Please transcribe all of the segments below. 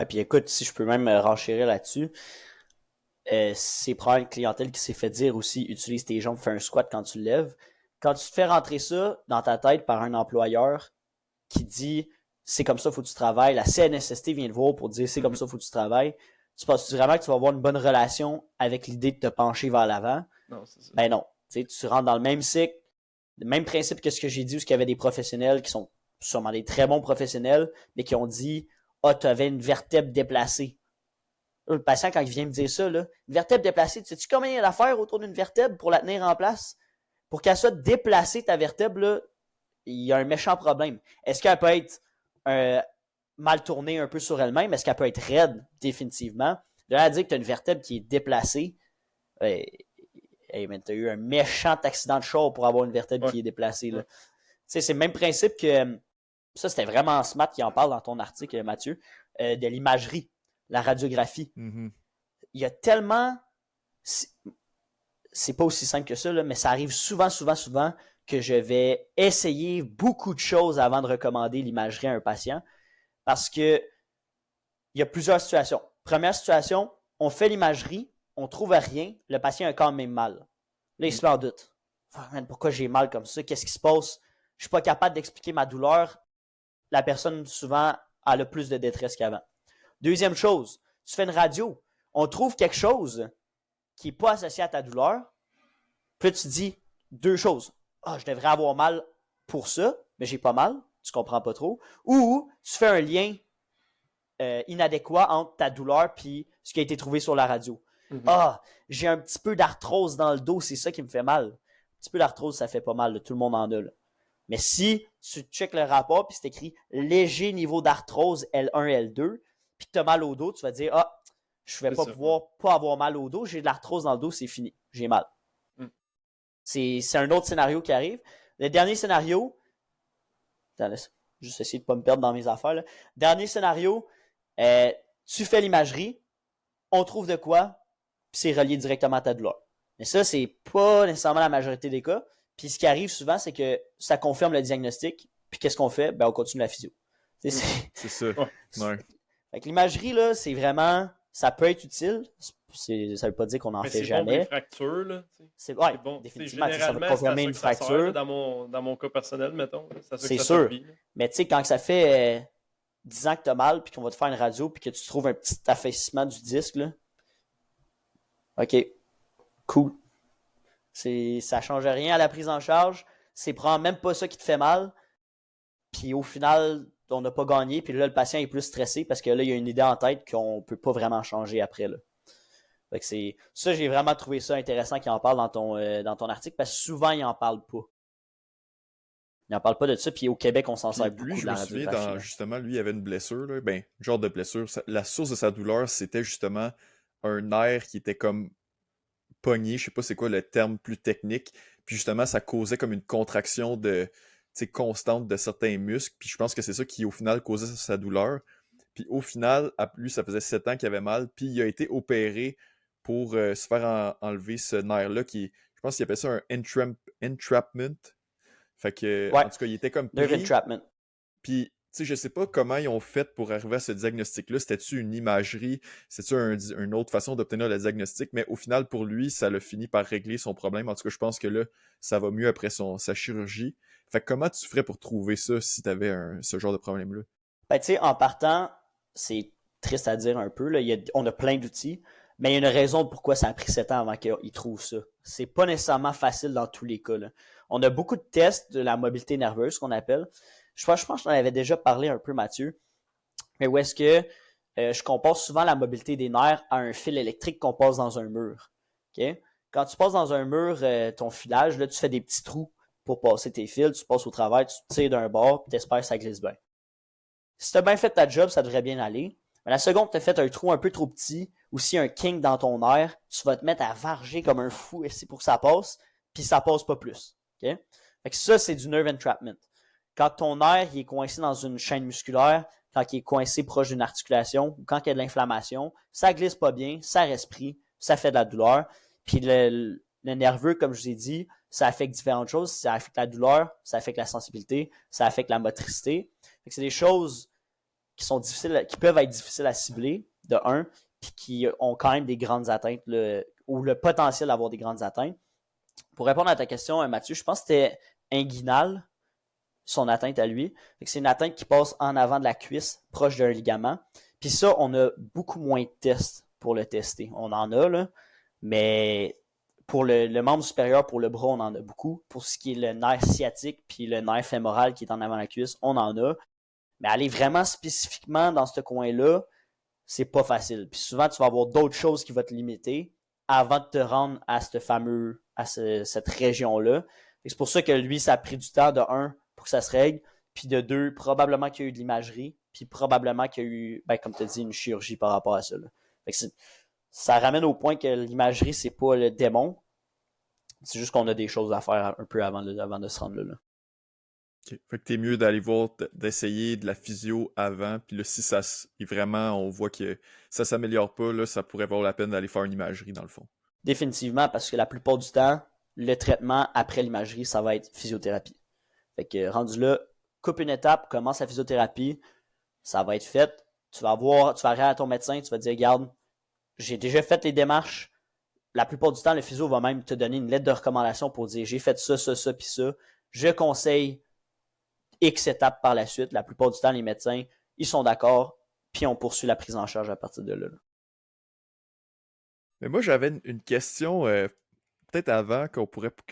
puis écoute, si je peux même renchérir là-dessus, c'est probablement une clientèle qui s'est fait dire aussi utilise tes jambes, fais un squat quand tu le lèves. Quand tu te fais rentrer ça dans ta tête par un employeur qui dit c'est comme ça, faut que tu travailles, la CNSST vient te voir pour dire c'est comme ça, faut que tu travailles, tu penses vraiment que tu vas avoir une bonne relation avec l'idée de te pencher vers l'avant? Non, c'est ça. Ben non. Tu rentres dans le même cycle, le même principe que ce que j'ai dit, où il y avait des professionnels qui sont sûrement des très bons professionnels, mais qui ont dit ah, tu avais une vertèbre déplacée. Le patient, quand il vient me dire ça, là, une vertèbre déplacée, tu sais-tu combien il y a d'affaires autour d'une vertèbre pour la tenir en place? Pour qu'elle soit déplacée, ta vertèbre, là, il y a un méchant problème. Est-ce qu'elle peut être mal tournée un peu sur elle-même? Est-ce qu'elle peut être raide? Définitivement. De là à dire que tu as une vertèbre qui est déplacée, tu as eu un méchant accident de char pour avoir une vertèbre qui est déplacée. Là. C'est le même principe que, ça c'était vraiment smart qui en parle dans ton article, Mathieu, de l'imagerie, la radiographie. Mm-hmm. Il y a tellement... C'est pas aussi simple que ça, là, mais ça arrive souvent que je vais essayer beaucoup de choses avant de recommander l'imagerie à un patient parce que il y a plusieurs situations. Première situation, on fait l'imagerie, on trouve rien, le patient a quand même mal. Là, il se met en doute. Pourquoi j'ai mal comme ça? Qu'est-ce qui se passe? Je suis pas capable d'expliquer ma douleur. La personne, souvent, a le plus de détresse qu'avant. Deuxième chose, tu fais une radio. On trouve quelque chose qui n'est pas associé à ta douleur. Puis là, tu dis deux choses. Ah, je devrais avoir mal pour ça, mais j'ai pas mal. Tu comprends pas trop. Ou tu fais un lien inadéquat entre ta douleur et ce qui a été trouvé sur la radio. Mm-hmm. Ah, j'ai un petit peu d'arthrose dans le dos, c'est ça qui me fait mal. Un petit peu d'arthrose, ça fait pas mal. Là. Tout le monde en a. Là. Mais si tu checkes le rapport puis c'est écrit léger niveau d'arthrose L1, L2, puis que tu as mal au dos, tu vas dire ah, je vais pas avoir mal au dos, j'ai de l'arthrose dans le dos, c'est fini, j'ai mal. C'est un autre scénario qui arrive. Le dernier scénario, juste essayer de ne pas me perdre dans mes affaires. Là. Dernier scénario, tu fais l'imagerie, on trouve de quoi, puis c'est relié directement à ta douleur. Mais ça, c'est pas nécessairement la majorité des cas. Puis ce qui arrive souvent, c'est que ça confirme le diagnostic. Puis qu'est-ce qu'on fait? Ben, on continue la physio. C'est ça. Ouais. Fait que l'imagerie, là, c'est vraiment... Ça peut être utile. Ça veut pas dire qu'on en fait jamais. C'est bon des fractures, là. C'est bon. Définitivement. Ça va confirmer une fracture. Sert, là, dans mon cas personnel, mettons. C'est sûr. Mais tu sais, quand ça fait 10 ans que tu as mal, puis qu'on va te faire une radio, puis que tu trouves un petit affaissement du disque, là. OK. Cool. Ça change rien à la prise en charge. C'est probablement même pas ça qui te fait mal. Puis au final, on n'a pas gagné. Puis là, le patient est plus stressé parce que là, il y a une idée en tête qu'on peut pas vraiment changer après. Là. Fait que ça, j'ai vraiment trouvé ça intéressant qu'il en parle dans ton article parce que souvent, il en parle pas. Il n'en parle pas de ça. Puis au Québec, on s'en sert beaucoup. Lui, je me souviens, justement, lui, il avait une blessure. Là, genre de blessure. La source de sa douleur, c'était justement un nerf qui était comme pogné, je sais pas c'est quoi le terme plus technique, puis justement ça causait comme une contraction constante de certains muscles, puis je pense que c'est ça qui au final causait sa douleur, puis au final, lui ça faisait 7 ans qu'il avait mal, puis il a été opéré pour se faire enlever ce nerf-là, je pense qu'il appelle ça un entrapment, fait que, en tout cas il était comme pris, nerve entrapment. Puis je sais pas comment ils ont fait pour arriver à ce diagnostic-là. C'était-tu une imagerie? C'était-tu une autre façon d'obtenir le diagnostic? Mais au final, pour lui, ça l'a fini par régler son problème. En tout cas, je pense que là, ça va mieux après sa chirurgie. Fait que comment tu ferais pour trouver ça si tu avais ce genre de problème-là? Ben, tu sais, en partant, c'est triste à dire un peu. Là, on a plein d'outils, mais il y a une raison pourquoi ça a pris 7 ans avant qu'ils trouvent ça. C'est pas nécessairement facile dans tous les cas. Là. On a beaucoup de tests de la mobilité nerveuse, qu'on appelle. Je pense que je t'en avais déjà parlé un peu, Mathieu. Mais où est-ce que je compare souvent la mobilité des nerfs à un fil électrique qu'on passe dans un mur. Okay? Quand tu passes dans un mur, ton filage, là, tu fais des petits trous pour passer tes fils. Tu passes au travers, tu tires d'un bord, puis tu espères que ça glisse bien. Si tu as bien fait ta job, ça devrait bien aller. Mais la seconde que tu as fait un trou un peu trop petit, ou si y a un kink dans ton nerf, tu vas te mettre à varger comme un fou pour que ça passe, puis ça passe pas plus. Okay? Fait que ça, c'est du nerve entrapment. Quand ton nerf il est coincé dans une chaîne musculaire, quand il est coincé proche d'une articulation, ou quand il y a de l'inflammation, ça glisse pas bien, ça reste pris, ça fait de la douleur. Puis le nerveux, comme je vous ai dit, ça affecte différentes choses. Ça affecte la douleur, ça affecte la sensibilité, ça affecte la motricité. Fait que c'est des choses qui peuvent être difficiles à cibler, de un, puis qui ont quand même des grandes atteintes, ou le potentiel d'avoir des grandes atteintes. Pour répondre à ta question, Mathieu, je pense que c'était inguinal, son atteinte à lui. C'est une atteinte qui passe en avant de la cuisse, proche d'un ligament. Puis ça, on a beaucoup moins de tests pour le tester. On en a, là, mais pour le membre supérieur, pour le bras, on en a beaucoup. Pour ce qui est le nerf sciatique puis le nerf fémoral qui est en avant de la cuisse, on en a. Mais aller vraiment spécifiquement dans ce coin-là, c'est pas facile. Puis souvent, tu vas avoir d'autres choses qui vont te limiter avant de te rendre à cette région-là. C'est pour ça que lui, ça a pris du temps, de un, pour que ça se règle, puis de deux, probablement qu'il y a eu de l'imagerie, puis probablement qu'il y a eu, comme tu as dit, une chirurgie par rapport à ça. Ça ramène au point que l'imagerie, c'est pas le démon. C'est juste qu'on a des choses à faire un peu avant de se rendre là. Okay. Fait que t'es mieux d'aller voir, d'essayer de la physio avant, puis là, si vraiment, on voit que ça s'améliore pas, là, ça pourrait valoir la peine d'aller faire une imagerie, dans le fond. Définitivement, parce que la plupart du temps, le traitement après l'imagerie, ça va être physiothérapie. Fait que rendu là, coupe une étape, commence la physiothérapie, ça va être fait. Tu vas arriver à ton médecin, tu vas dire, regarde, j'ai déjà fait les démarches. La plupart du temps, le physio va même te donner une lettre de recommandation pour dire, j'ai fait ça, puis ça. Je conseille X étapes par la suite. La plupart du temps, les médecins, ils sont d'accord, puis on poursuit la prise en charge à partir de là. Mais moi, j'avais une question, peut-être avant que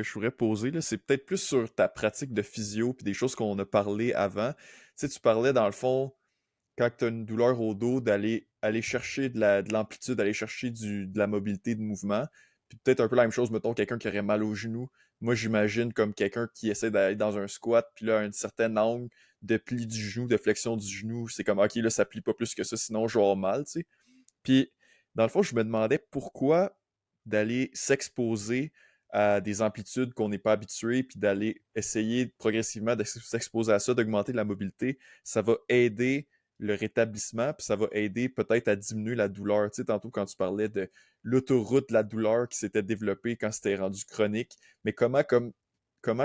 je pourrais poser, là, c'est peut-être plus sur ta pratique de physio puis des choses qu'on a parlé avant. Tu sais, tu parlais dans le fond, quand tu as une douleur au dos, aller chercher de l'amplitude, aller chercher de la mobilité de mouvement. Puis peut-être un peu la même chose, mettons, quelqu'un qui aurait mal au genou. Moi, j'imagine comme quelqu'un qui essaie d'aller dans un squat, puis là, à un certain angle de pli du genou, de flexion du genou, c'est comme, OK, là, ça plie pas plus que ça, sinon je vais avoir mal, tu sais. Puis, dans le fond, je me demandais pourquoi d'aller s'exposer à des amplitudes qu'on n'est pas habitué, puis d'aller essayer progressivement de s'exposer à ça, d'augmenter la mobilité, ça va aider le rétablissement, puis ça va aider peut-être à diminuer la douleur. Tu sais, tantôt quand tu parlais de l'autoroute de la douleur qui s'était développée quand c'était rendu chronique, mais comment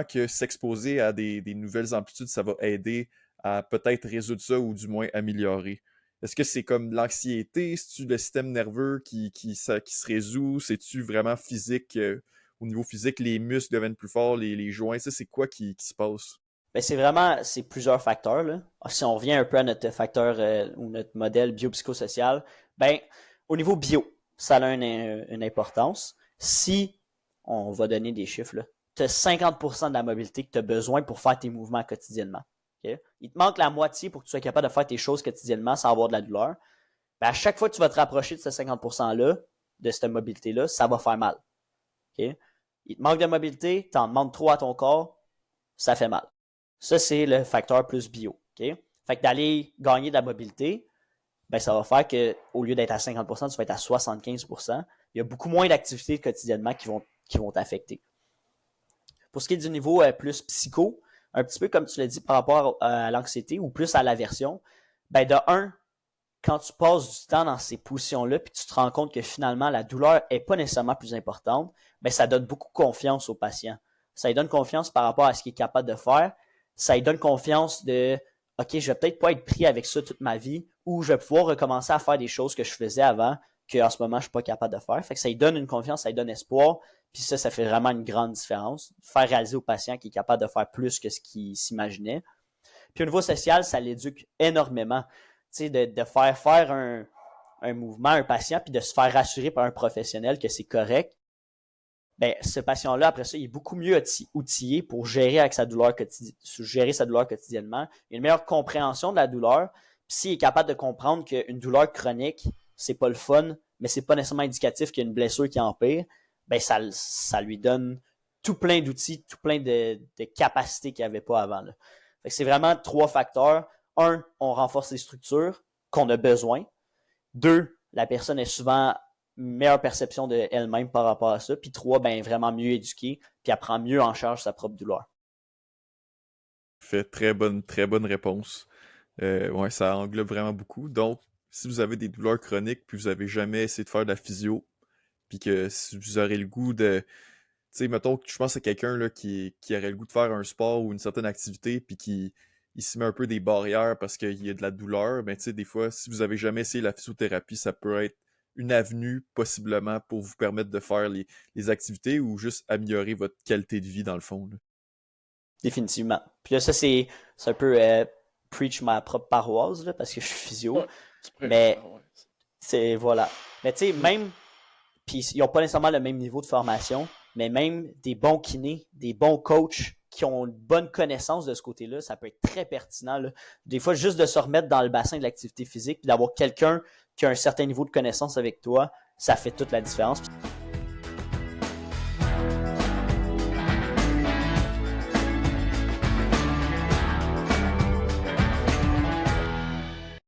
que s'exposer à des nouvelles amplitudes, ça va aider à peut-être résoudre ça ou du moins améliorer? Est-ce que c'est comme l'anxiété? C'est-tu le système nerveux qui se résout? C'est-tu vraiment physique? Au niveau physique, les muscles deviennent plus forts, les joints, ça, c'est quoi qui se passe? C'est plusieurs facteurs, là. Si on revient un peu à notre facteur ou notre modèle biopsychosocial, au niveau bio, ça a une importance. Si on va donner des chiffres, tu as 50% de la mobilité que tu as besoin pour faire tes mouvements quotidiennement. Okay? Il te manque la moitié pour que tu sois capable de faire tes choses quotidiennement sans avoir de la douleur. À chaque fois que tu vas te rapprocher de ce 50%-là, de cette mobilité-là, ça va faire mal. Okay? Il te manque de mobilité, tu en demandes trop à ton corps, ça fait mal. Ça, c'est le facteur plus bio. Okay? Fait que d'aller gagner de la mobilité, ça va faire qu'au lieu d'être à 50%, tu vas être à 75%. Il y a beaucoup moins d'activités quotidiennement qui vont t'affecter. Pour ce qui est du niveau plus psycho, un petit peu comme tu l'as dit par rapport à l'anxiété ou plus à l'aversion, de un, quand tu passes du temps dans ces positions-là, puis tu te rends compte que finalement la douleur n'est pas nécessairement plus importante, ça donne beaucoup confiance au patient. Ça lui donne confiance par rapport à ce qu'il est capable de faire. Ça lui donne confiance de OK, je vais peut-être pas être pris avec ça toute ma vie, ou je vais pouvoir recommencer à faire des choses que je faisais avant, qu'en ce moment je suis pas capable de faire. Fait que ça lui donne une confiance, ça lui donne espoir. Puis ça fait vraiment une grande différence. Faire réaliser au patient qu'il est capable de faire plus que ce qu'il s'imaginait. Puis au niveau social, ça l'éduque énormément. Tu sais, de faire un mouvement à un patient, puis de se faire rassurer par un professionnel que c'est correct. Ce patient-là, après ça, il est beaucoup mieux outillé pour gérer sa douleur quotidiennement. Il a une meilleure compréhension de la douleur. Puis s'il est capable de comprendre qu'une douleur chronique, c'est pas le fun, mais c'est pas nécessairement indicatif qu'il y a une blessure qui empire, ça lui donne tout plein d'outils, tout plein de capacités qu'il n'y avait pas avant. Là. Fait que c'est vraiment 3 facteurs. 1, on renforce les structures qu'on a besoin. 2, la personne est souvent meilleure perception d'elle-même par rapport à ça. Puis 3, vraiment mieux éduquée, puis elle prend mieux en charge sa propre douleur. Fait très bonne réponse. Ouais, ça englobe vraiment beaucoup. Donc, si vous avez des douleurs chroniques, puis vous avez jamais essayé de faire de la physio, puis que si vous aurez le goût de... Tu sais, mettons que je pense à quelqu'un là, qui aurait le goût de faire un sport ou une certaine activité, puis qui il se met un peu des barrières parce qu'il y a de la douleur, ben, tu sais, des fois, si vous avez jamais essayé la physiothérapie, ça peut être une avenue, possiblement, pour vous permettre de faire les activités ou juste améliorer votre qualité de vie, dans le fond, là. Définitivement. Puis là, ça, c'est un peu preach ma propre paroisse, là, parce que je suis physio. Ouais, tu prêches, Mais ouais. c'est, voilà. Mais tu sais, même, puis ils n'ont pas nécessairement le même niveau de formation, mais même des bons kinés, des bons coachs qui ont une bonne connaissance de ce côté-là, ça peut être très pertinent, là. Des fois, juste de se remettre dans le bassin de l'activité physique, puis d'avoir quelqu'un qui a un certain niveau de connaissance avec toi, ça fait toute la différence.